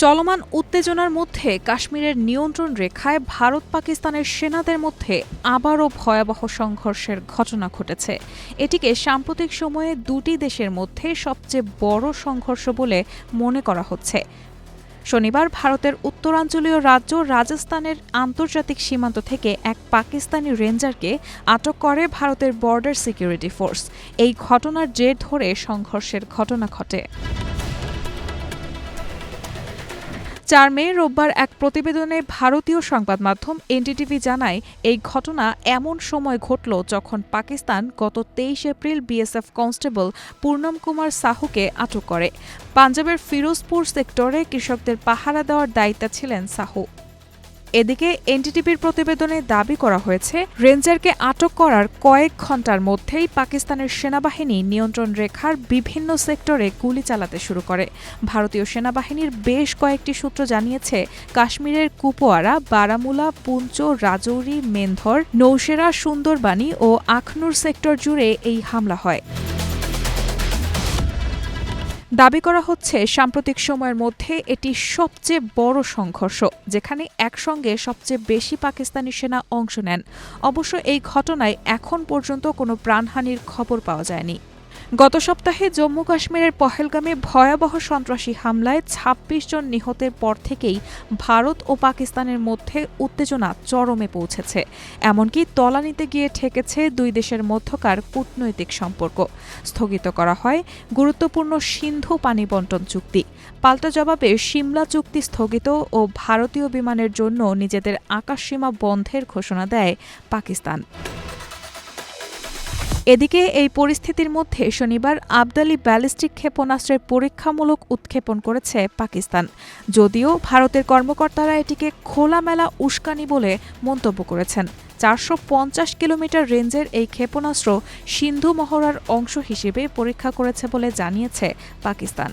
চলমান উত্তেজনার মধ্যে কাশ্মীরের নিয়ন্ত্রণ রেখায় ভারত পাকিস্তানের সেনাদের মধ্যে আবারও ভয়াবহ সংঘর্ষের ঘটনা ঘটেছে। এটিকে সাম্প্রতিক সময়ে দুটি দেশের মধ্যে সবচেয়ে বড় সংঘর্ষ বলে মনে করা হচ্ছে। শনিবার ভারতের উত্তরাঞ্চলীয় রাজ্য রাজস্থানের আন্তর্জাতিক সীমান্ত থেকে এক পাকিস্তানি রেঞ্জারকে আটক করে ভারতের বর্ডার সিকিউরিটি ফোর্স। এই ঘটনার জের ধরে সংঘর্ষের ঘটনা ঘটে। ৪ মে রোববার এক প্রতিবেদনে ভারতীয় সংবাদ মাধ্যম এনডিটিভি জানায়, এই ঘটনা এমন সময় ঘটল যখন পাকিস্তান গত ২৩ April BSF constable Purnam Kumar সাহুকে আটক করে। পাঞ্জাবের ফিরোজপুর সেক্টরে কৃষকদের পাহারা দেওয়ার দায়িত্বে ছিলেন সাহু। এদিকে এনডিটিভির প্রতিবেদনে দাবি করা হয়েছে, রেঞ্জারকে আটক করার কয়েক ঘণ্টার মধ্যেই পাকিস্তানের সেনাবাহিনী নিয়ন্ত্রণ রেখার বিভিন্ন সেক্টরে গুলি চালাতে শুরু করে। ভারতীয় সেনাবাহিনীর বেশ কয়েকটি সূত্র জানিয়েছে, কাশ্মীরের কুপওয়ারা, বারামুলা, পুঞ্চ, রাজৌরি, মেন্ধর, নৌশেরা, সুন্দরবানি ও আখনুর সেক্টর জুড়ে এই হামলা হয়। দাবি করা হচ্ছে, সাম্প্রতিক সময়ের মধ্যে এটি সবচেয়ে বড় সংঘর্ষ, যেখানে একসঙ্গে সবচেয়ে বেশি পাকিস্তানি সেনা অংশ নেন। অবশ্য এই ঘটনায় এখন পর্যন্ত কোনো প্রাণহানির খবর পাওয়া যায়নি। গত সপ্তাহে জম্মু কাশ্মীরের পহেলগামে ভয়াবহ সন্ত্রাসী হামলায় ২৬ জন নিহতের পর থেকেই ভারত ও পাকিস্তানের মধ্যে উত্তেজনা চরমে পৌঁছেছে। এমনকি তলানিতে গিয়ে ঠেকেছে দুই দেশের মধ্যকার কূটনৈতিক সম্পর্ক। স্থগিত করা হয় গুরুত্বপূর্ণ সিন্ধু পানি বণ্টন চুক্তি। পাল্টা জবাবে সিমলা চুক্তি স্থগিত ও ভারতীয় বিমানের জন্য নিজেদের আকাশসীমা বন্ধের ঘোষণা দেয় পাকিস্তান। এদিকে এই পরিস্থিতির মধ্যে শনিবার আবদালি ব্যালিস্টিক ক্ষেপণাস্ত্রের পরীক্ষামূলক উৎক্ষেপণ করেছে পাকিস্তান। যদিও ভারতের কর্মকর্তারা এটিকে খোলামেলা উস্কানি বলে মন্তব্য করেছেন। ৪৫০ কিলোমিটার রেঞ্জের এই ক্ষেপণাস্ত্র সিন্ধু মহড়ার অংশ হিসেবে পরীক্ষা করেছে বলে জানিয়েছে পাকিস্তান।